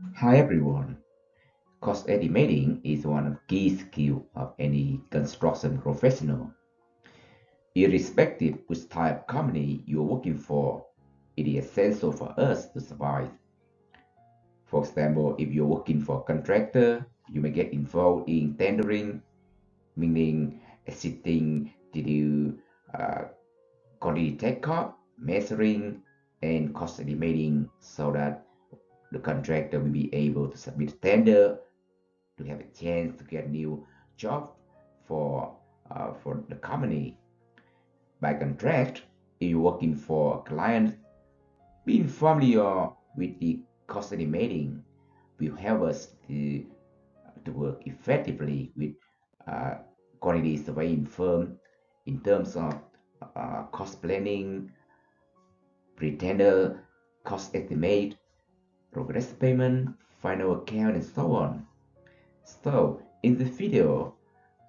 Hi everyone. Cost estimating is one of the key skills of any construction professional. Irrespective which type of company you're working for, it is essential for us to survive. For example, if you're working for a contractor, you may get involved in tendering, meaning assisting to do quantity takeoff, measuring, and cost estimating so that the contractor will be able to submit a tender to have a chance to get new job for the company. By contrast, if you're working for a client, being familiar with the cost estimating will help us to work effectively with uh, quantity surveying firm in terms of cost planning, pretender cost estimate, progress payment, final account, and so on. So, in this video,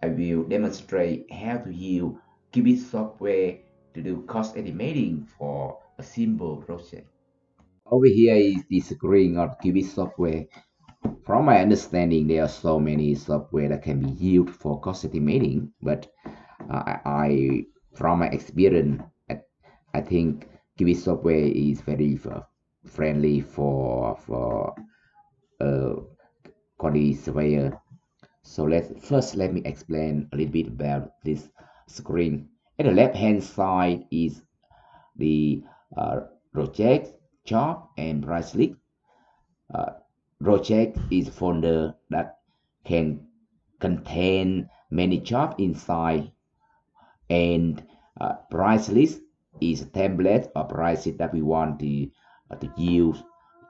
I will demonstrate how to use Cubit Software to do cost estimating for a simple project. Over here is the screen of Cubit Software. From my understanding, there are so many software that can be used for cost estimating, but from my experience, I think Cubit Software is very friendly for uh, quantity surveyor. So let me explain a little bit about this screen. At the left hand side is the project, job, and price list. Uh, Project is folder that can contain many jobs inside, and price list is a template or prices that we want to use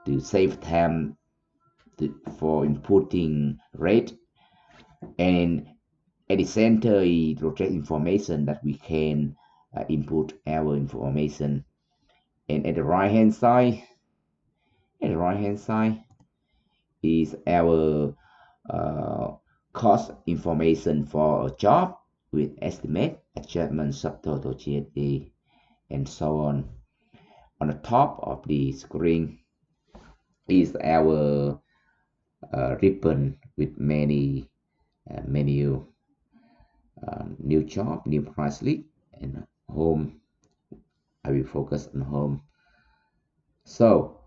to save time for inputting rate, and at the center is project information that we can input our information, and at the right hand side is our uh, cost information for a job with estimate, adjustment, subtotal, GST, and so on. On the top of the screen is our ribbon with many menu, new job, new price list, and home. I will focus on home. So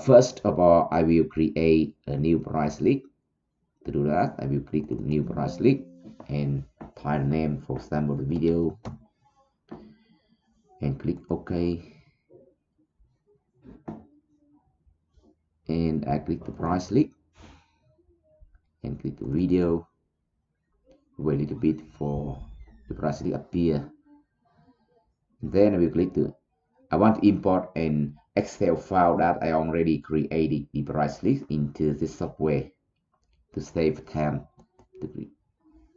first of all, I will create a new price list. To do that, I will click the new price list and type the name, for example, the video, and click OK. And I click the price list and click the video. Wait a little bit for the price list appear. Then I will click the I want to import an Excel file that I already created the price list into this software to save time. To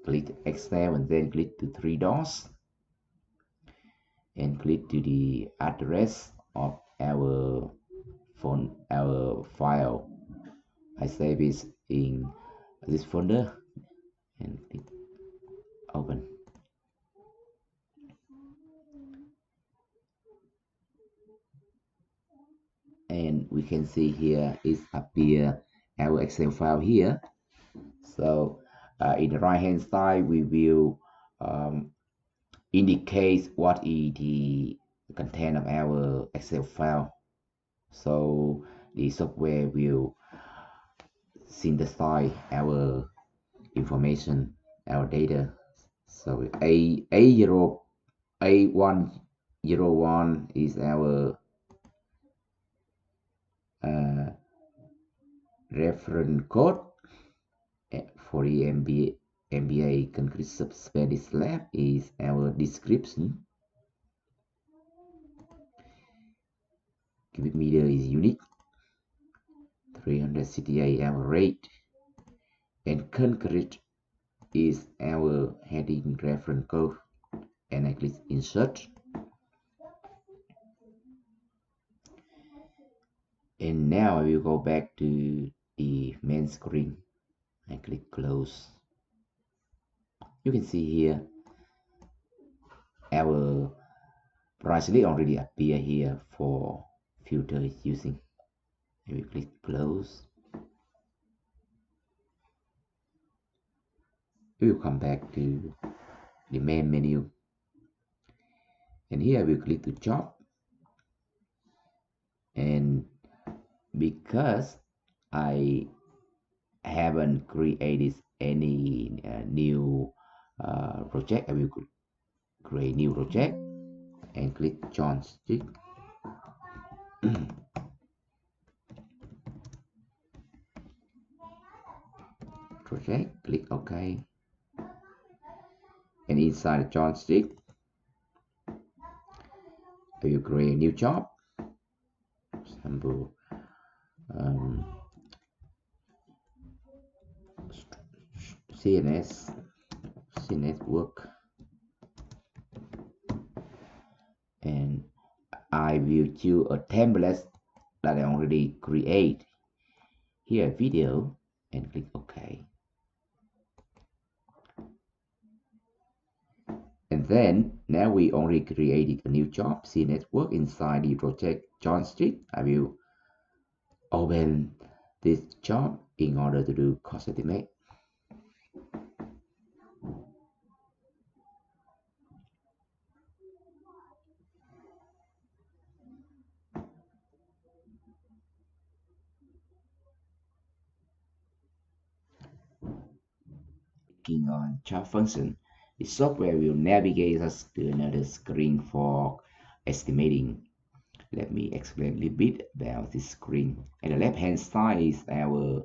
click Excel and then click the three dots and click to the address of our file. I save it in this folder and click open. And we can see here is appear our Excel file here. So in the right hand side we will indicate what is the content of our Excel file. So the software will synthesize our information, our data. So A101 is our uh, reference code for the MBA concrete subspecialty slab is our description. Cubic meter is unique. 368 our rate, and concrete is our heading reference code, and I click insert. And now I will go back to the main screen. I click close. You can see here our price list already appear here for filter using. I will click close. We will come back to the main menu, and here we click to job. And because I haven't created any new project, I will create new project and click joystick. Project, click OK, and inside the joystick I will create a new job. For example, CNS work, and I will choose a template that I already create. Here video and click OK. And then now we only created a new job, CNS work, inside the project joystick. I will open this job in order to do cost estimate. Clicking on job function, the software will navigate us to another screen for estimating. Let me explain a little bit about this screen. At the left hand side is our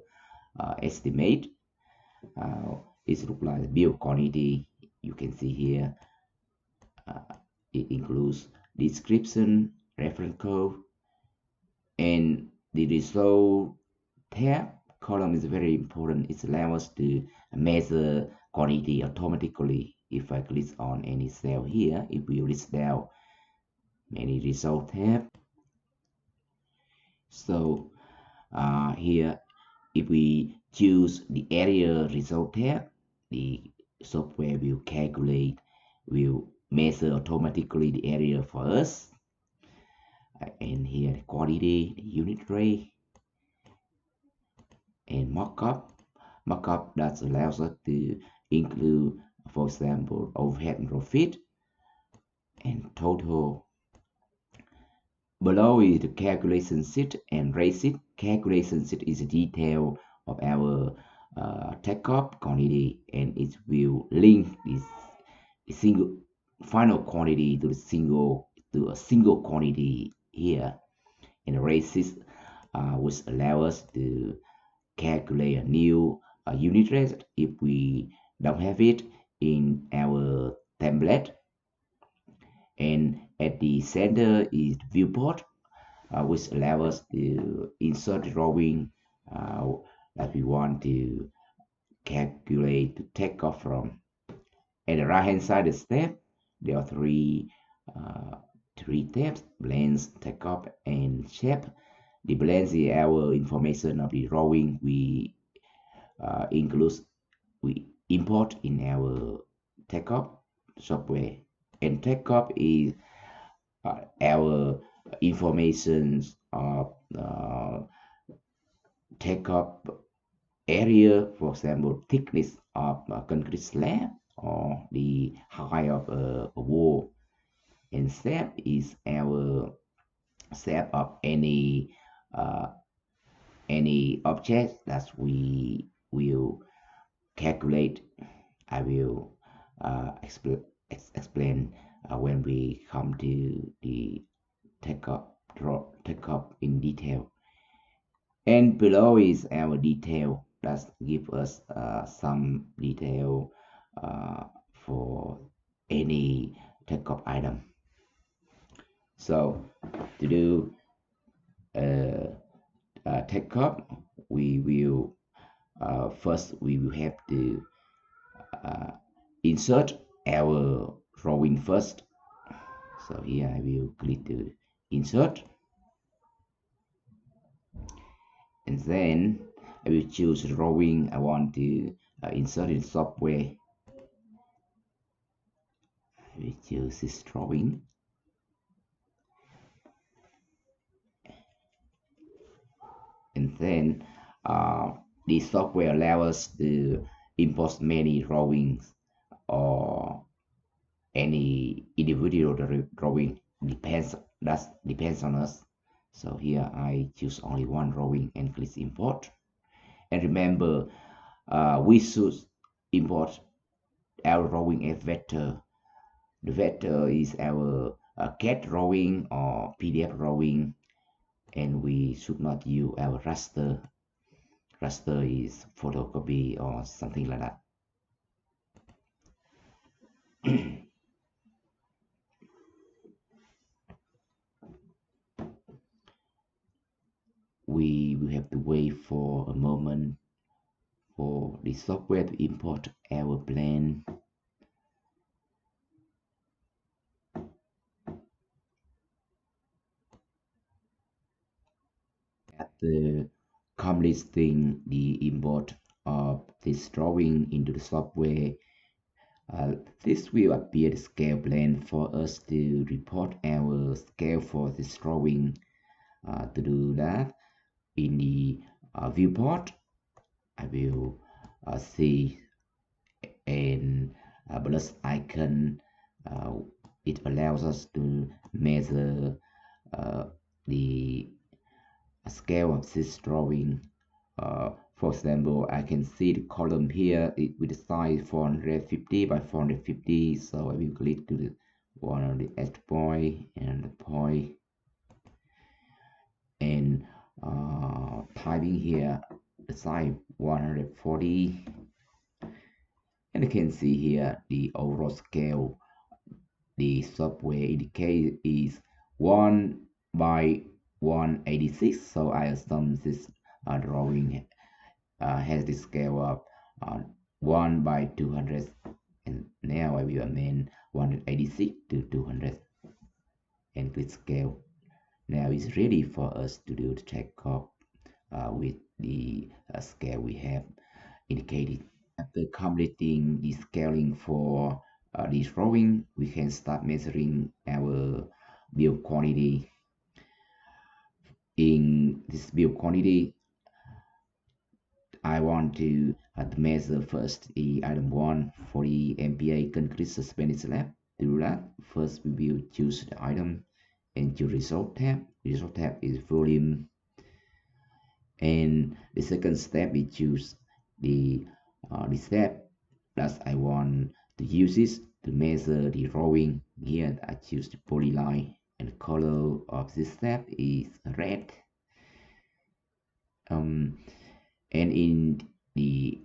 estimate. It looks like bill quantity. You can see here it includes description, reference code, and the result tab column is very important. It allows us to measure quantity automatically. If I click on any cell here, it will list down many result tab. So here, if we choose the area result tab, the software will measure automatically the area for us. And here the quantity, the unit rate, and markup. Markup that allows us to include, for example, overhead and profit and total. Below is the calculation sheet and rate sheet. Calculation sheet is a detail of our takeoff quantity, and it will link this single final quantity to a single quantity here. And the rate sheet which allow us to calculate a new unit rate if we don't have it in our template. And at the center is viewport, which allows us to insert drawing that we want to calculate to take off from. At the right hand side of the step, there are three tabs: blends, takeoff, and shape. The blends is our information of the drawing we we import in our takeoff software, and takeoff is our information of takeoff area, for example, thickness of a concrete slab or the height of a wall. And step is our step of any object that we will calculate. I will explain when we come to the takeoff in detail. And below is our detail that give us some detail for any takeoff item. So to do takeoff, we will first we will have to insert our drawing first. So here I will click to insert, and then I will choose drawing I want to insert in software. I will choose this drawing, and then the software allows us to import many drawings or any individual drawing. Depends on us. So here I choose only one drawing and click import. And remember, we should import our drawing as vector. The vector is our CAD drawing or PDF drawing, and we should not use our raster. Raster is photocopy or something like that. We will have to wait for a moment for the software to import our plan. After completing the import of this drawing into the software, this will appear the scale plan for us to report our scale for this drawing. To do that, in the viewport, I will see an plus icon. It allows us to measure the scale of this drawing. For example, I can see the column here with the size 450 by 450. So I will click to the one of the edge point and the point, and typing here the size 140, and you can see here the overall scale. The software indicates is 1 by 186. So I assume this drawing has the scale of 1 by 200, and now I will amend 186 to 200 and click scale. Now it's ready for us to do the takeoff with the scale we have indicated. After completing the scaling for this drawing, we can start measuring our build quantity. In this build quantity, I want to measure first the item 1 for the MPA concrete suspended slab. To do that, first we will choose the item and choose result tab. Result tab is volume, and the second step we choose the step that I want to use this to measure the drawing. Here I choose the polyline, and the color of this step is red. And in the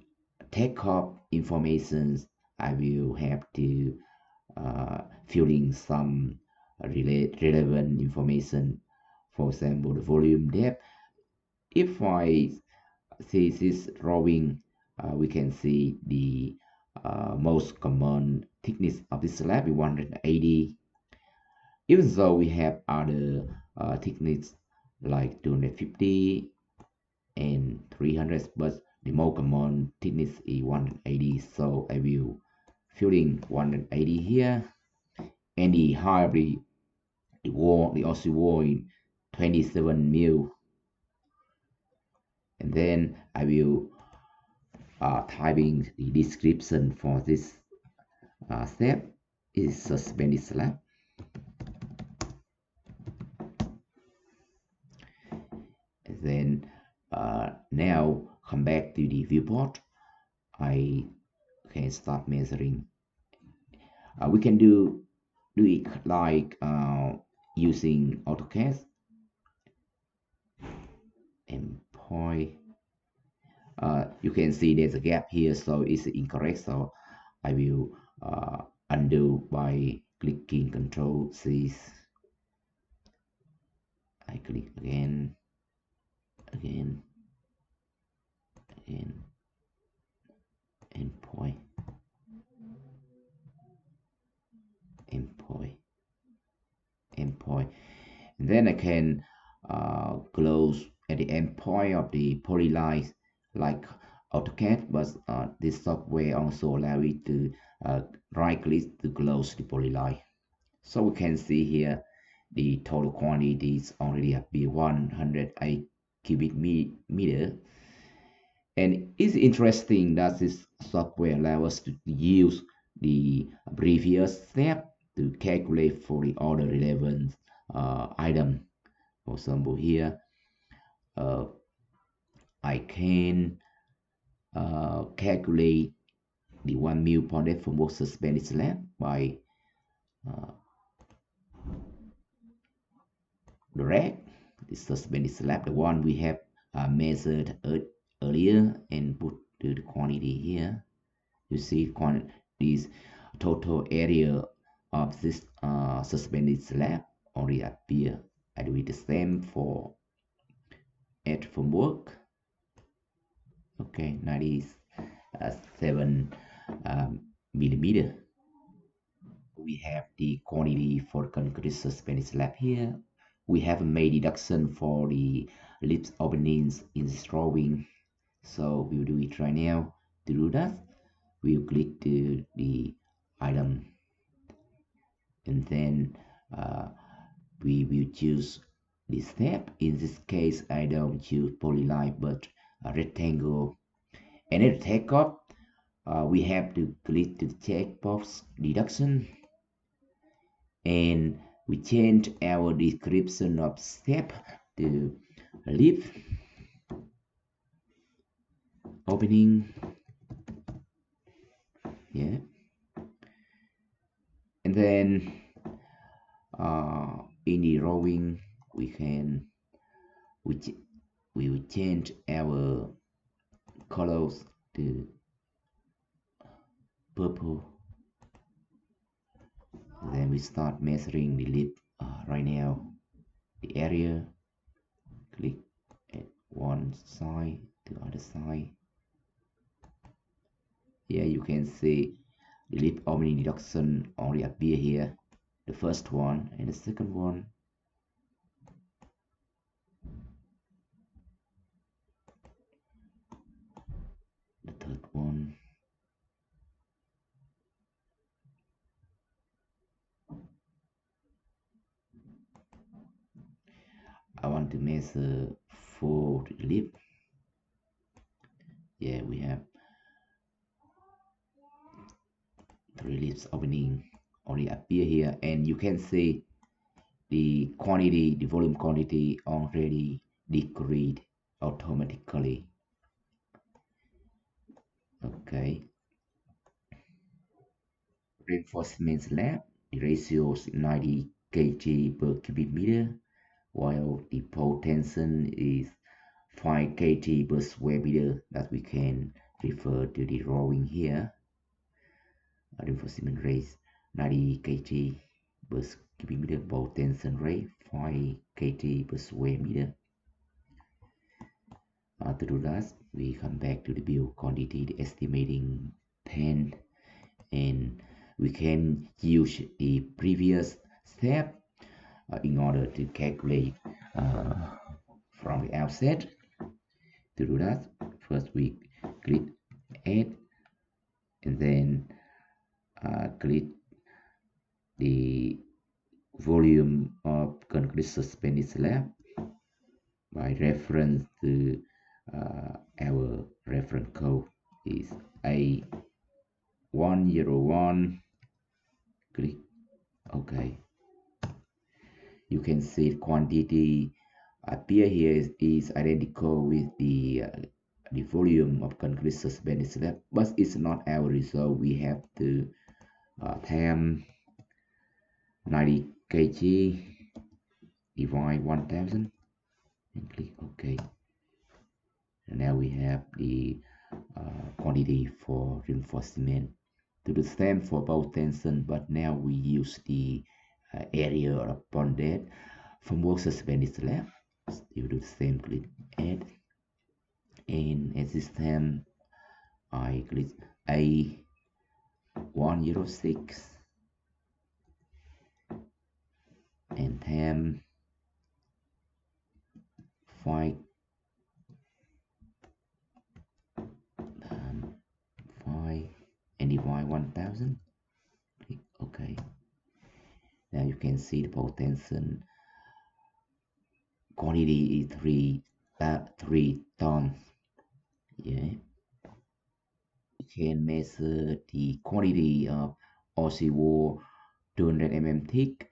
takeoff information, I will have to fill in some relevant information. For example, the volume depth. If I see this drawing, we can see the most common thickness of this slab is 180. Even though we have other thickness like 250 and 300, but the most common thickness is 180. So I will fill in 180 here, and the height of the wall, the OC wall is 27 mil. And then I will typing the description for this step is suspended slab. And then now come back to the viewport. I can start measuring. We can do it like using AutoCAD and point. You can see there's a gap here, so it's incorrect. So I will undo by clicking Control C. I click again, and point, point. And then I can close at the end point of the polyline like AutoCAD, but this software also allows you to right click to close the polyline. So we can see here the total quantity is already up to 108 cubic meter, And it's interesting that this software allows us to use the previous step to calculate for the other relevant item. For example, here uh, I can calculate the 1 mil pounded for most suspended slab by uh, the rack, the suspended slab, the one we have measured earlier and put the quantity here. You see this total area of this suspended slab only appear. I do it the same for at formwork. Okay, 97 millimeter. We have the quantity for concrete suspended slab here. We have made deduction for the lips openings in this drawing. So we'll do it right now. To do that, we'll click the item, and then we will choose the step. In this case, I don't choose polyline but a rectangle. And at takeoff, we have to click the checkbox deduction, and we change our description of step to lip opening. Yeah, and then in the drawing we can we will change our colors to purple. Then we start measuring the lip right now. The area, click at one side to other side. Here you can see the lip opening deduction only appear here. The first one and the second one. The third one. I want to measure for the lip. Yeah, we have 3 lips opening only appear here, and you can see the quantity, the volume quantity already decreased automatically. Okay. Reinforcement slab, the ratio is 90 kg per cubic meter, while the pole tension is 5 kg per square meter, that we can refer to the drawing here. Reinforcement rate 90 kg per cubic meter, pole tension rate 5 kg per square meter. To do that, we come back to the build quantity, the estimating 10, and we can use the previous step in order to calculate from the outset. To do that, first we click add, and then click the volume of concrete suspended slab by reference to our reference code is A101. Click OK. You can see the quantity appear here is identical with the volume of concrete suspended slab, but it's not our result. We have to times 90 kg divide 1000 and click OK. And now we have the quantity for reinforcement. To the same for both tension, but now we use the area upon that formwork suspended slab. You do the same, click add, and at this time I click A106 and time 5 5 and divide 1000. Click OK. Now you can see the potential quantity is 3 tons. Yeah, we can measure the quantity of OCO 200 thick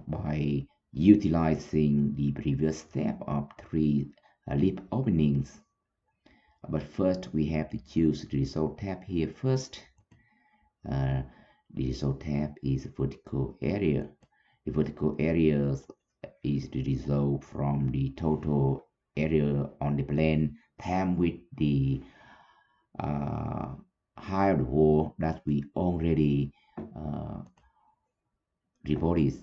by utilizing the previous step of three lip openings. But first we have to choose the result tab here first. The result tab is vertical area. The vertical area is the result from the total area on the plane times with the height of the wall that we already reported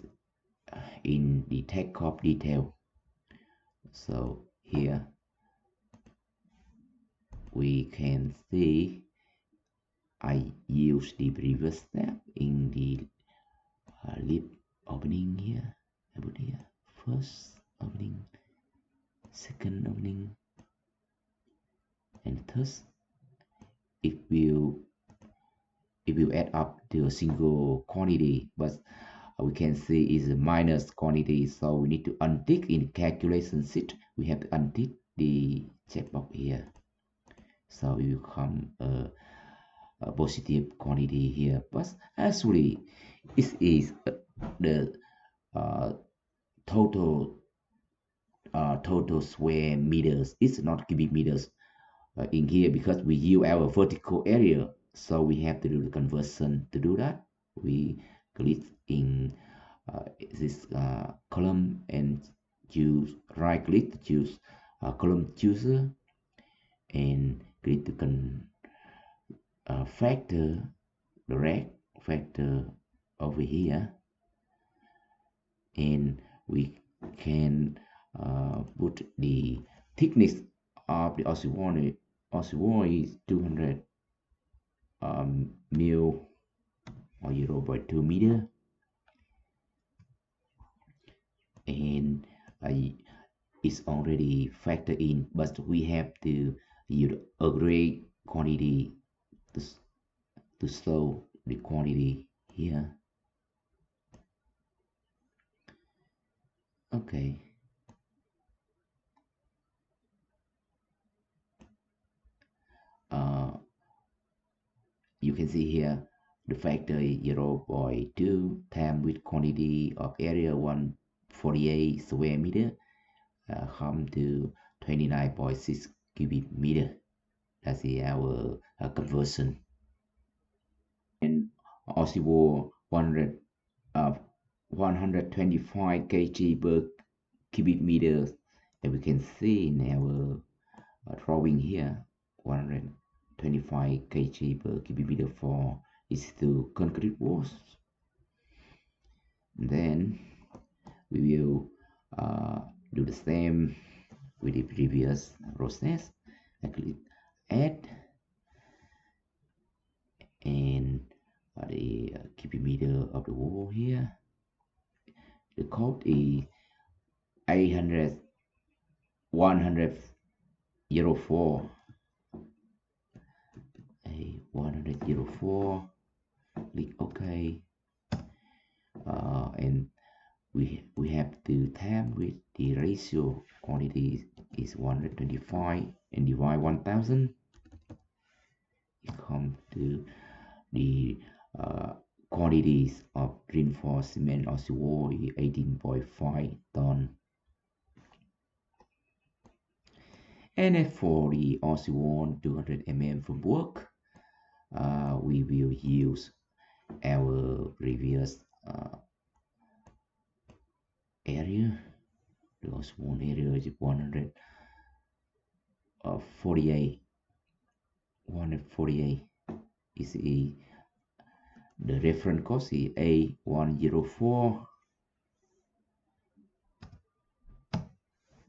in the takeoff detail. So here we can see I use the previous step in the lip opening here. I put here first opening, second opening, and third. It will add up to a single quantity, but we can see is a minus quantity, so we need to untick in calculation sheet. We have to untick the checkbox here, so it will come a positive quantity here. But actually, it is the total total square meters. It's not cubic meters in here because we use our vertical area. So we have to do the conversion. To do that, we click in this column and choose right click to choose column chooser and click to factor direct factor over here, and we can put the thickness of the oscillator is 200 mil or 0.2 meter, and it's already factored in, but we have to use a great quantity to show the quantity here. Okay. You can see here the factor is 0.2 times with quantity of area 148 square meter come to 29.6 cubic meter. That's our conversion. And also 125 kg per cubic meters, and we can see in our drawing here 125 kg per cubic meter for is to concrete walls. Then we will do the same with the previous process. I click add, and the cubic meter of the wall here. The code is 800 104 104. Click OK, and we have to time with the ratio quantity is 125 and divide 1000. It comes to the quantities of reinforced cement or wall is 18.5 ton. And for the Aussie wall 200 formwork, we will use our previous area. The Aussie wall area is 148. 148 is the reference cost is A104,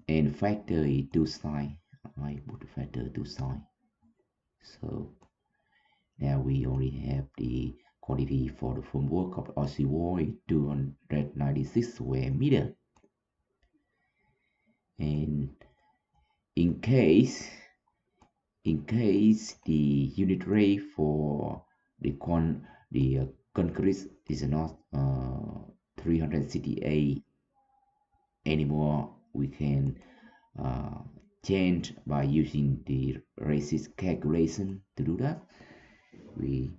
and factor is 2 side. I put factor 2 side. So now we only have the quantity for the formwork of the Aussie wall 296 square meter. And in case the unit rate for the concrete is not 368 anymore, we can change by using the resist calculation. To do that, we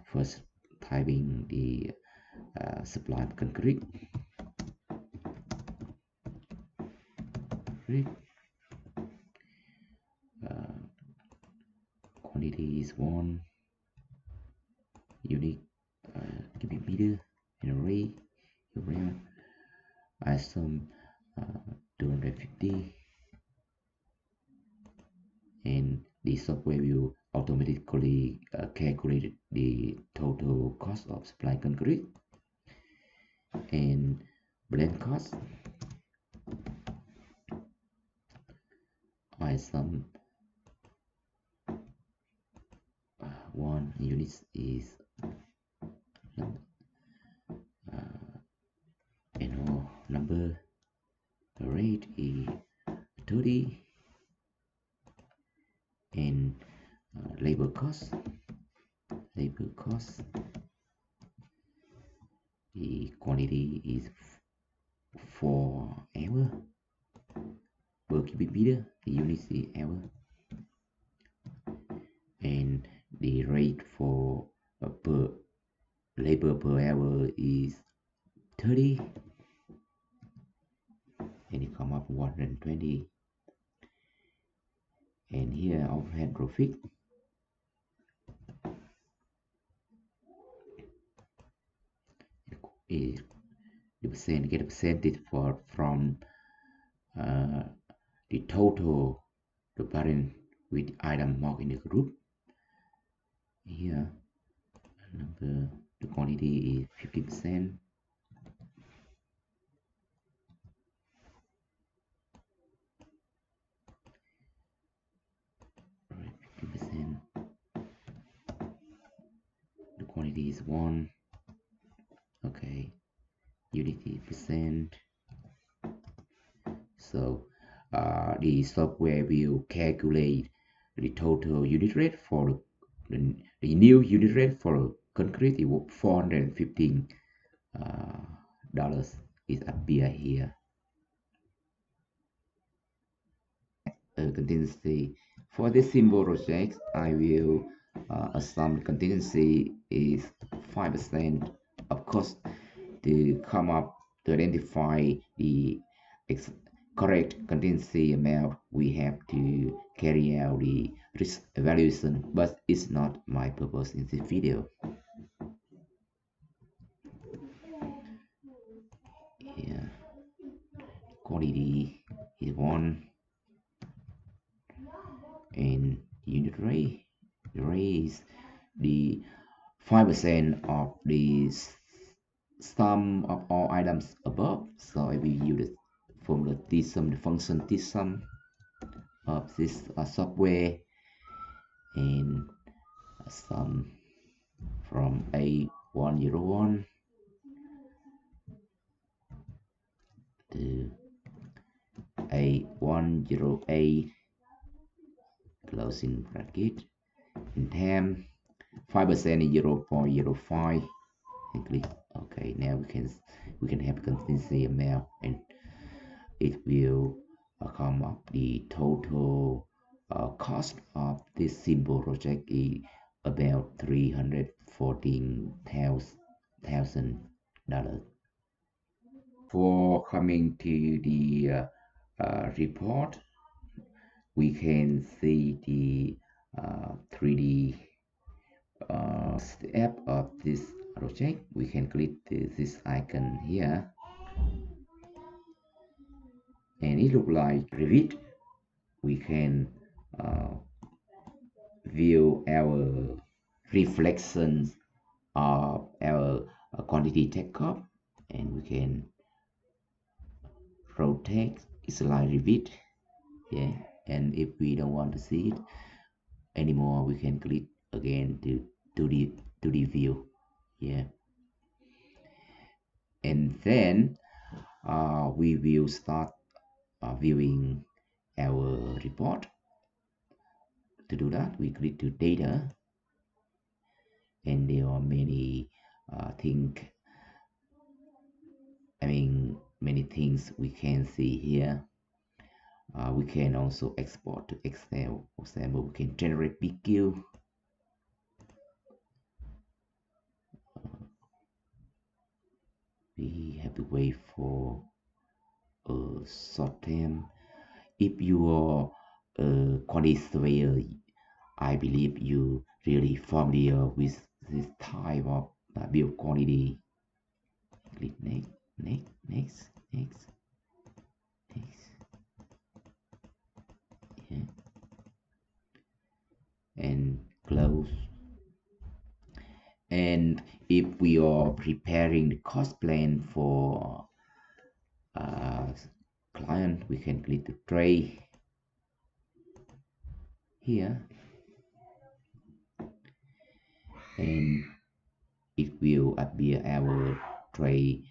first typing the supply of concrete. Quantity is 1 unit cubic meter in array. Area I sum 250, and the software will automatically calculate the total cost of supply concrete and blend cost. I sum 1 unit is number, the rate is 30, and labor cost, the quantity is 4 hour per cubic meter, the unit is hour, and the rate for per labor per hour is 30, and it come up 120. And here overhead profit is the percent, get a percentage for from the total the parent with item marked in the group. Here number, the quantity is 50%, right, 50%, the quantity is 1, okay, unity percent. So the software will calculate the total unit rate for the new unit rate for concrete is $415 is appear here. Contingency for this simple project, I will assume contingency is 5% of cost to come up to identify the correct contingency amount. We have to carry out the risk evaluation, but it's not my purpose in this video. Here, quantity is 1, and unit rate is the 5% of the sum of all items above. So I will use the formula tsum, the function tsum of this software, and sum from A101 to A108, closing bracket, and time 5% is 0.05, and click OK. Now we can have contingency amount, and it will come up the total cost of this simple project is about $314,000. For coming to the report, we can see the 3D step of this project. We can click this icon here, and it looks like Revit. We can view our reflections of our quantity takeoff, and we can rotate slightly bit, yeah. And if we don't want to see it anymore, we can click again to the view, yeah. And then we will start viewing our report. To do that, we click to data, and there are many many things we can see here. We can also export to Excel. For example, we can generate PQ. We have to wait for a short time. If you are a quantity surveyor, I believe you really familiar with this type of build quantity. Click next, next, next, next, next. Yeah. And close. And if we are preparing the cost plan for client, we can click the tray here, and it will appear our tray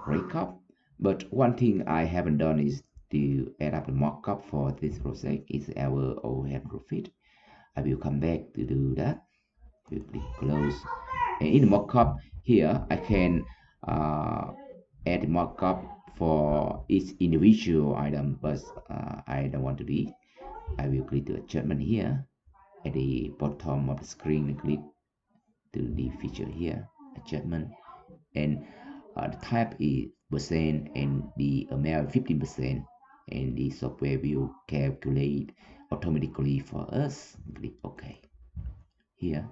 breakup. But one thing I haven't done is to add up the markup for this project. Is our overhead profit. I will come back to do that. We'll click close, and in the markup here I can add the markup for each individual item, but I don't want to do it. I will click the adjustment here at the bottom of the screen and click to the feature here, adjustment, and the type is percent and the amount 15%, and the software will calculate automatically for us. Click OK. Here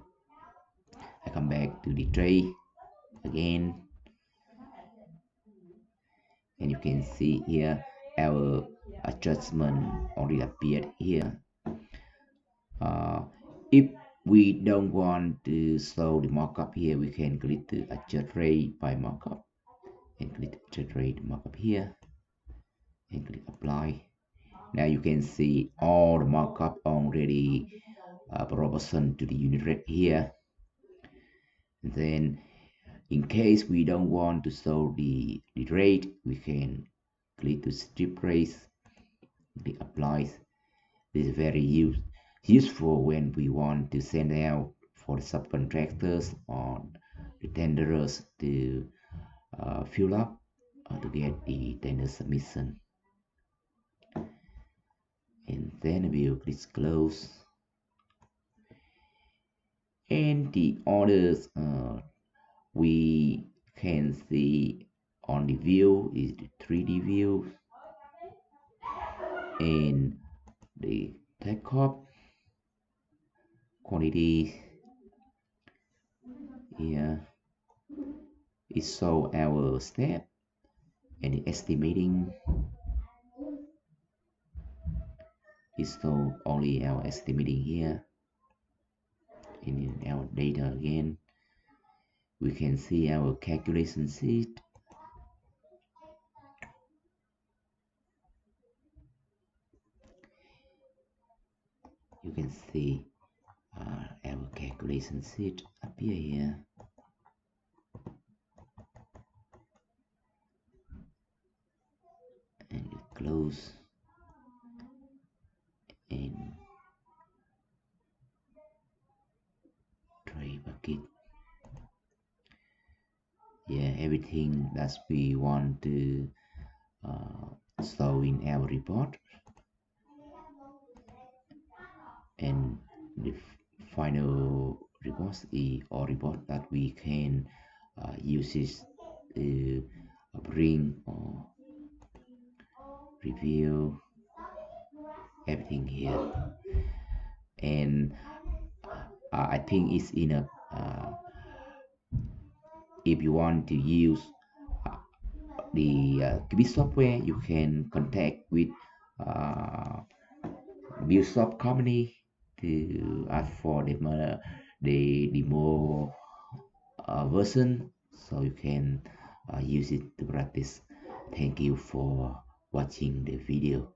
I come back to the tray again, and you can see here our adjustment already appeared here. If we don't want to show the markup here, we can click the adjust rate by markup and click adjust rate markup here and click apply. Now you can see all the markup already proportion to the unit rate here. And then in case we don't want to show the rate, we can click to strip rate, click apply. This is very useful when we want to send out for the subcontractors or the tenderers to fill up to get the tender submission. And then we'll click close. And the orders we can see on the view is the 3D view, and the takeoff quantity here is show our step, and the estimating is show only our estimating here. In our data again, we can see our calculation sheet. You can see our calculation sheet appear here. And you close and tray bucket. Yeah, everything that we want to show in our report, and the final report is or report that we can use it to bring or review everything here. And I think it's enough. If you want to use the Cubit software, you can contact with build shop company to ask for the demo version, so you can use it to practice. Thank you for watching the video.